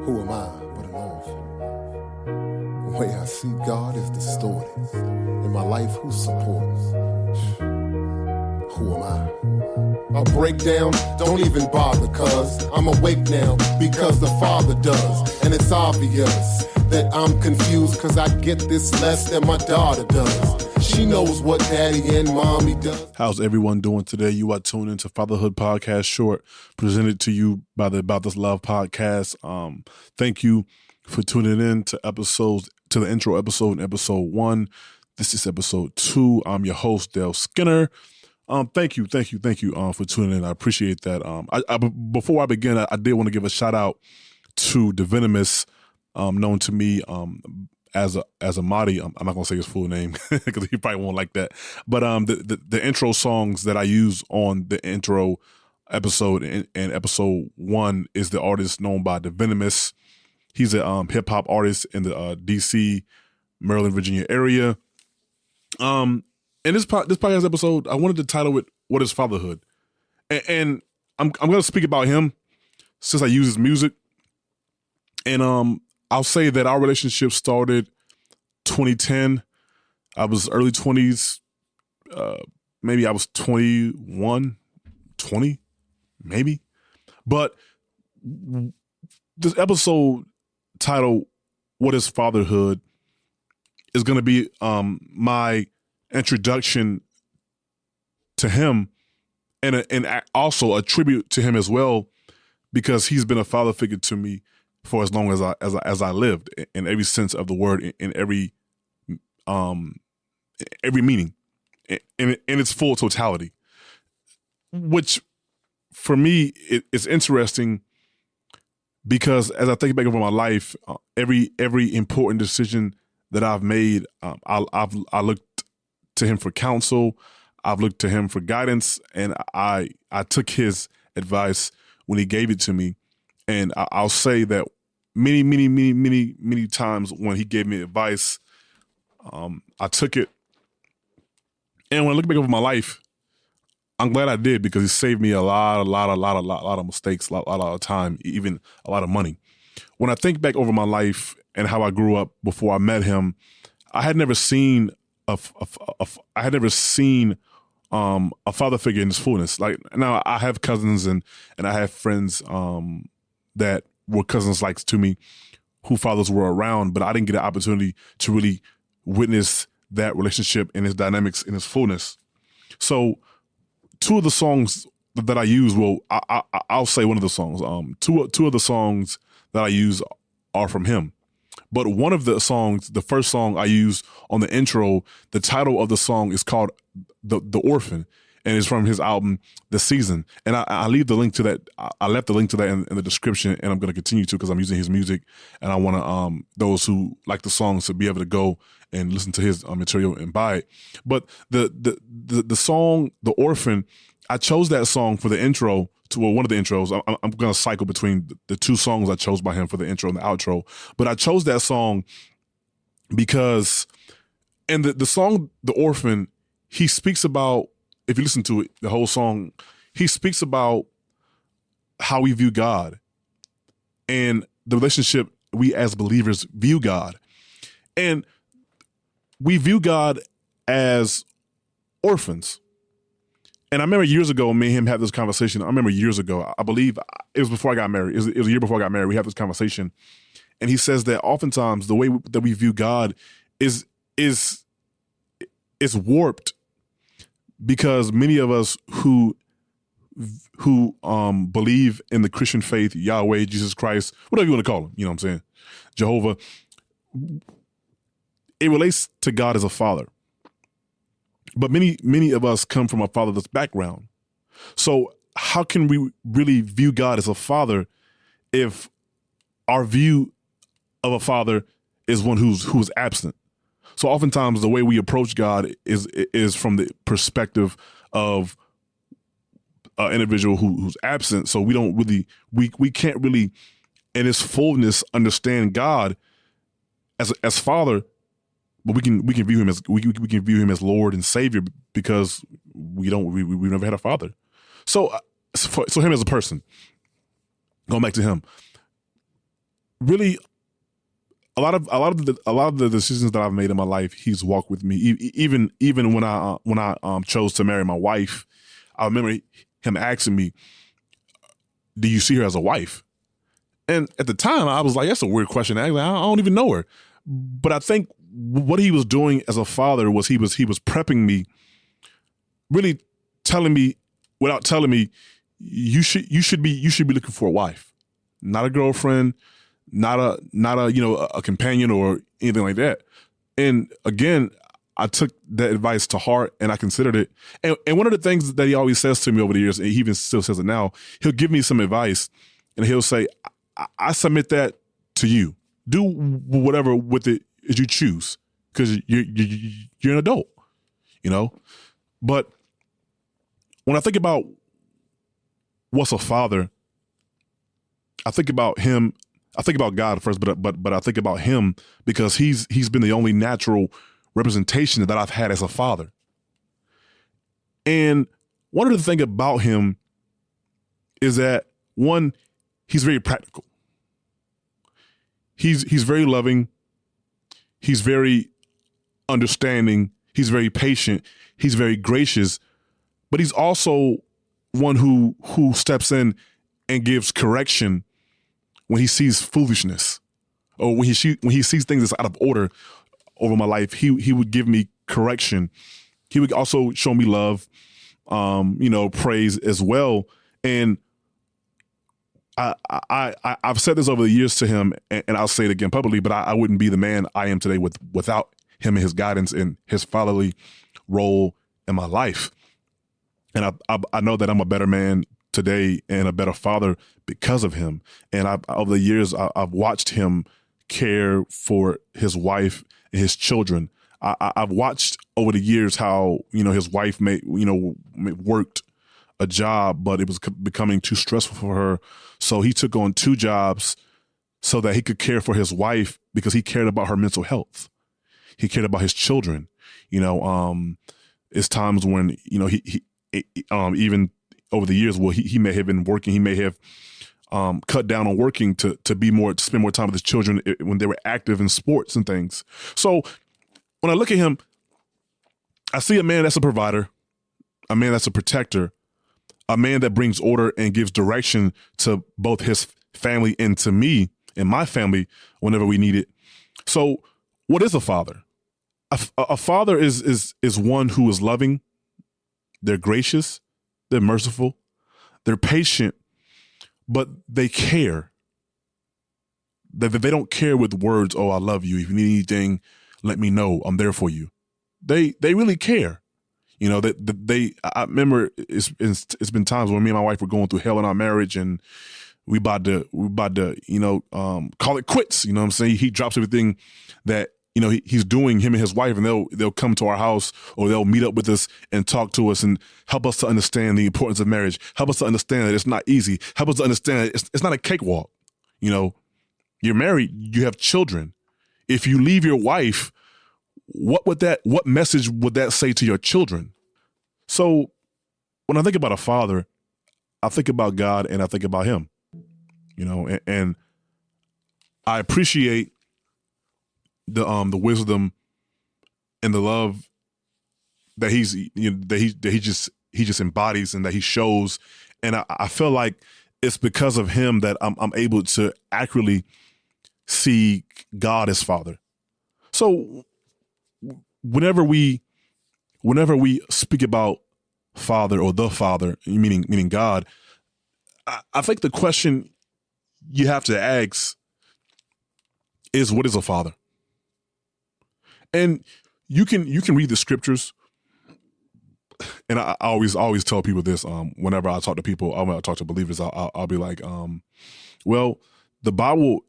Who am I but an orphan? The way I see God is distorted. In my life, who supports? Who am I? I break down, don't even bother, cuz I'm awake now because the Father does. And it's obvious that I'm confused, cuz I get this less than my daughter does. She knows what daddy and mommy does. How's everyone doing today? You are tuned into Fatherhood Podcast Short, presented to you by the About This Love podcast. Thank you for tuning in to the intro episode in episode 1. This is episode 2. I'm your host, Dale Skinner. Thank you for tuning in. I appreciate that. Before I begin, I did want to give a shout out to the Venomous, known to me as a Mahdi. I'm not gonna say his full name because he probably won't like that. But the intro songs that I use on the intro episode and episode 1 is the artist known by the Venomous. He's a hip hop artist in the DC, Maryland, Virginia area. In this podcast episode, I wanted to title it "What Is Fatherhood," and I'm gonna speak about him since I use his music. And I'll say that our relationship started 2010. I was early 20s. Maybe I was 21, 20, maybe. But this episode titled "What Is Fatherhood" is going to be my introduction to him and also a tribute to him as well, because he's been a father figure to me for as long as I lived, in every sense of the word, in every meaning, in its full totality. Which for me is interesting, because as I think back over my life, every important decision that I've made, I looked to him for counsel. I've looked to him for guidance, and I took his advice when he gave it to me. And I'll say that many times when he gave me advice, I took it. And when I look back over my life, I'm glad I did, because he saved me a lot of mistakes, a lot of time, even a lot of money. When I think back over my life and how I grew up before I met him, I had never seen a father figure in his fullness. Like, now I have cousins and I have friends that were cousins like to me who fathers were around, but I didn't get an opportunity to really witness that relationship and his dynamics in his fullness. So 2 of the songs that I use, I'll say one of the songs. Two of the songs that I use are from him. But one of the songs, the first song I use on the intro, the title of the song is called The Orphan, and it's from his album, The Season. And I leave the link to that. I left the link to that in the description, and I'm going to continue to, because I'm using his music, and I want to those who like the songs to be able to go and listen to his material and buy it. But the song, The Orphan, I chose that song for the intro to one of the intros. I'm going to cycle between the 2 songs I chose by him for the intro and the outro. But I chose that song because in the song, The Orphan, he speaks about, if you listen to it, the whole song, he speaks about how we view God and the relationship we as believers view God. And we view God as orphans. And I remember years ago, me and him had this conversation. I remember years ago, I believe it was before I got married. It was a year before I got married. We had this conversation. And he says that oftentimes the way that we view God is warped, because many of us who believe in the Christian faith, Yahweh, Jesus Christ, whatever you want to call him, you know what I'm saying, Jehovah, it relates to God as a father. But many of us come from a fatherless background. So how can we really view God as a father if our view of a father is one who's absent? So oftentimes the way we approach God is from the perspective of an individual who's absent. So we don't really, we can't really in his fullness understand God as Father. But we can view him as we can view him as Lord and Savior, because we've never had a father. So him as a person, going back to him, really a lot of the decisions that I've made in my life, he's walked with me. Even when I chose to marry my wife, I remember him asking me, "Do you see her as a wife?" And at the time, I was like, "That's a weird question. I don't even know her." But I think what he was doing as a father was he was prepping me, really telling me without telling me, you should be looking for a wife, not a girlfriend, not a companion or anything like that. And again, I took that advice to heart and I considered it. And one of the things that he always says to me over the years, and he even still says it now, he'll give me some advice and he'll say, I submit that to you. Do whatever with it as you choose, because you're an adult, But when I think about what's a father, I think about him. I think about God first, but I think about him because he's been the only natural representation that I've had as a father. And one of the things about him is that, one, he's very practical. He's very loving. He's very understanding. He's very patient. He's very gracious, but he's also one who steps in and gives correction when he sees foolishness, or when he sees things that's out of order over my life. He would give me correction. He would also show me love, praise as well. And I've said this over the years to him, and I'll say it again publicly, but I wouldn't be the man I am today without him and his guidance and his fatherly role in my life. And I know that I'm a better man today and a better father because of him. And over the years, I've watched him care for his wife and his children. I've watched over the years how, his wife worked a job, but it was becoming too stressful for her. So he took on 2 jobs so that he could care for his wife, because he cared about her mental health. He cared about his children. It's times when, he even over the years, well, he may have been working. He may have cut down on working to spend more time with his children when they were active in sports and things. So when I look at him, I see a man that's a provider, a man that's a protector, a man that brings order and gives direction to both his family and to me and my family whenever we need it. So what is a father? A father is one who is loving. They're gracious. They're merciful. They're patient, but they care. They don't care with words. "Oh, I love you. If you need anything, let me know. I'm there for you." They really care. I remember it's been times when me and my wife were going through hell in our marriage, and we about to call it quits. You know what I'm saying? He drops everything that he's doing, him and his wife, and they'll come to our house, or they'll meet up with us and talk to us and help us to understand the importance of marriage. Help us to understand that it's not easy. Help us to understand that it's not a cakewalk. You're married, you have children. If you leave your wife, what message would that say to your children? So when I think about a father, I think about God and I think about him, and I appreciate the wisdom and the love that he just embodies and that he shows. And I feel like it's because of him that I'm able to accurately see God as Father. So whenever we speak about Father or the Father, meaning God, I think the question you have to ask is, what is a father? And you can read the scriptures, and I always tell people this. Whenever I talk to people, when I talk to believers, I'll be like, well, the Bible,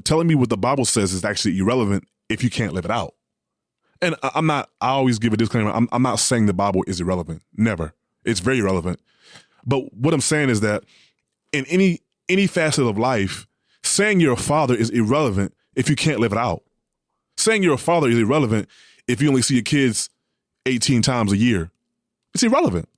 telling me what the Bible says is actually irrelevant if you can't live it out. And I always give a disclaimer. I'm not saying the Bible is irrelevant. Never. It's very relevant. But what I'm saying is that in any facet of life, saying you're a father is irrelevant if you can't live it out. Saying you're a father is irrelevant if you only see your kids 18 times a year. It's irrelevant.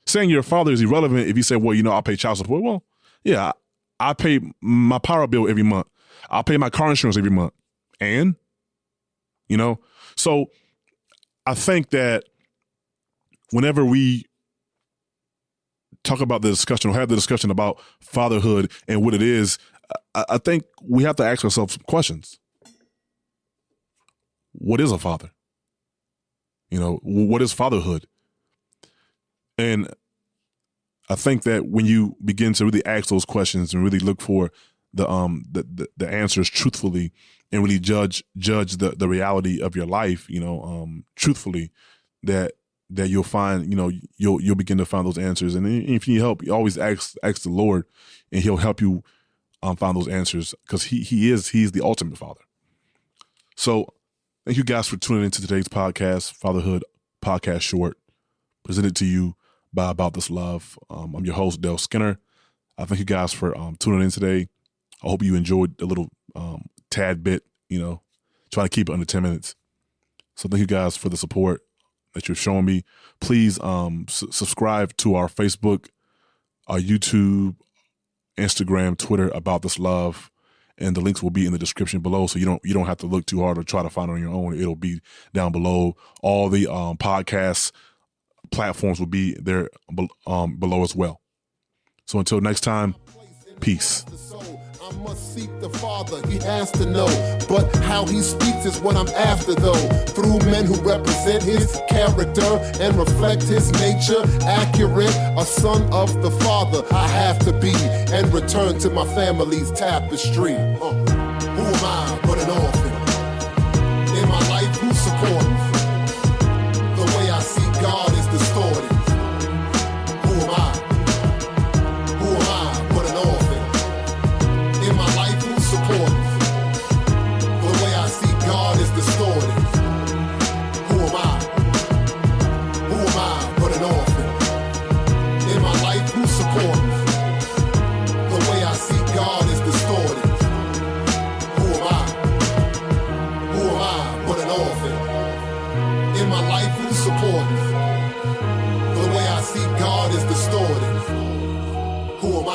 Saying you're a father is irrelevant if you say, well, I'll pay child support. Well, yeah, I pay my power bill every month. I pay my car insurance every month. And, so I think that whenever we talk about the discussion or have the discussion about fatherhood and what it is, I think we have to ask ourselves some questions. What is a father? What is fatherhood? And I think that when you begin to really ask those questions and really look for the answers truthfully and really judge the reality of your life, truthfully, that you'll find, you'll begin to find those answers. And if you need help, you always ask the Lord, and He'll help you find those answers, because He's the ultimate Father. So thank you guys for tuning into today's podcast, Fatherhood Podcast Short, presented to you by About This Love. I'm your host, Dale Skinner. I thank you guys for tuning in today. I hope you enjoyed the little tad bit, trying to keep it under 10 minutes. So thank you guys for the support that you're showing me. Please subscribe to our Facebook, our YouTube, Instagram, Twitter, About This Love, and the links will be in the description below, so you don't have to look too hard or try to find it on your own. It'll be down below. All the podcast platforms will be there below as well. So until next time, peace. I must seek the Father, He has to know. But how He speaks is what I'm after, though. Through men who represent His character and reflect His nature, accurate. A son of the Father I have to be, and return to my family's tapestry. Who am I but an orphan? In my life, who supports? The way I see God is distorted. Who am I? Who am I but an orphan? In my life, who supports? The way I see God is distorted. Who am I? Who am I but an orphan? In my life, who supports? The way I see God is distorted. Who am I? Who am I but an orphan? In my life, who supports? The way I see God is distorted. Who am I?